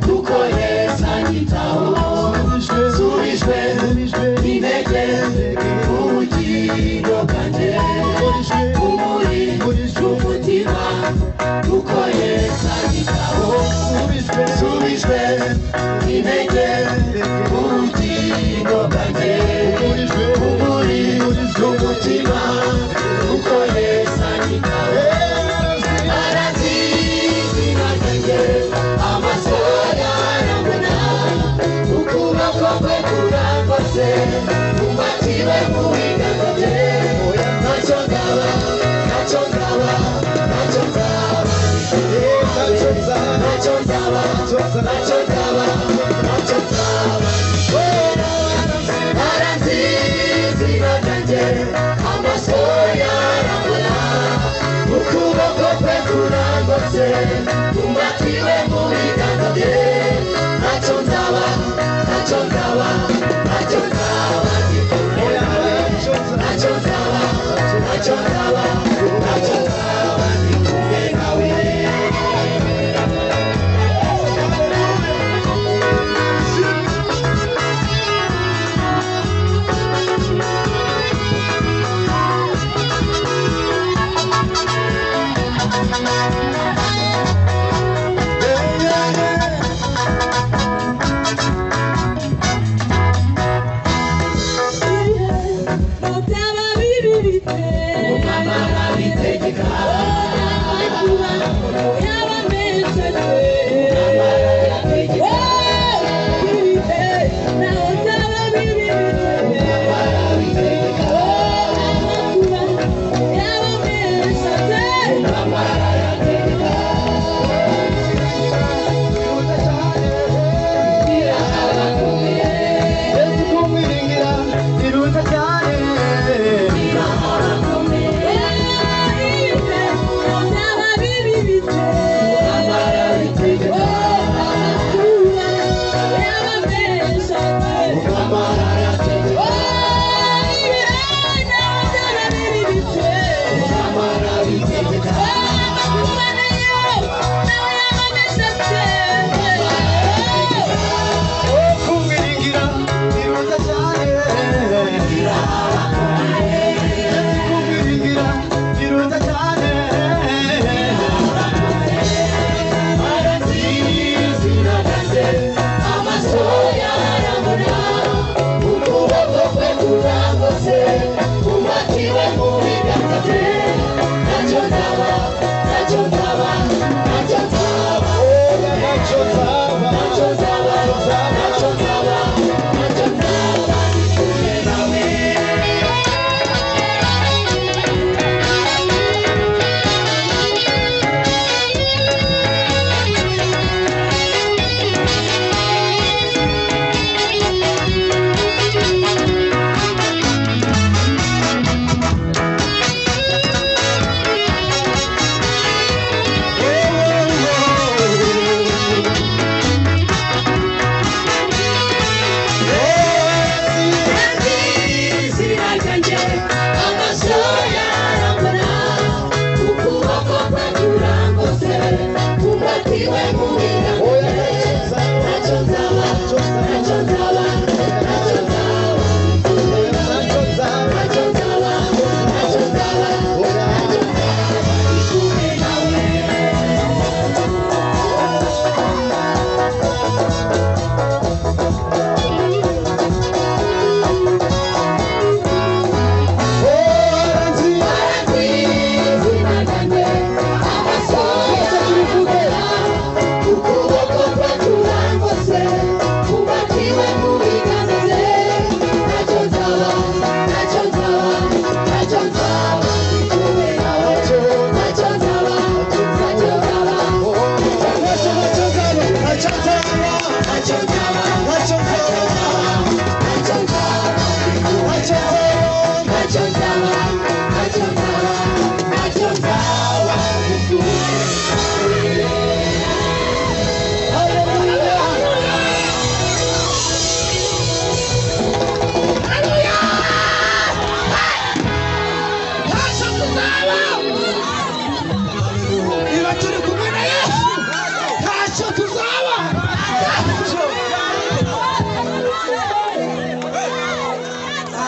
kuko Yesu anyitaho subijwe intege ubugingo bwanjye umurinzi w'umutima kuko Yesu anyitaho subijwe intege ubugingo bwanjye umurinzi w'umutima kuko Yesu anyitaho umatiwe mu biganza bye ntacyo nzaba ntacyo nzaba ntacyo nzaba ntacyo nzaba ntacyo nzaba ntacyo nzaba arazi izina ryanjye amaso yarabona ukuboko kwe kurangose umatiwe mu biganza bye ntacyo nzaba ntacyo nzaba ntacyo nzaba ntacyo nzaba ntacyo nzaba ntacyo nzaba ndi kumwe nawe Niba turi kumwe na Yesu ntacyo tuzaba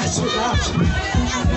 ntacyo naba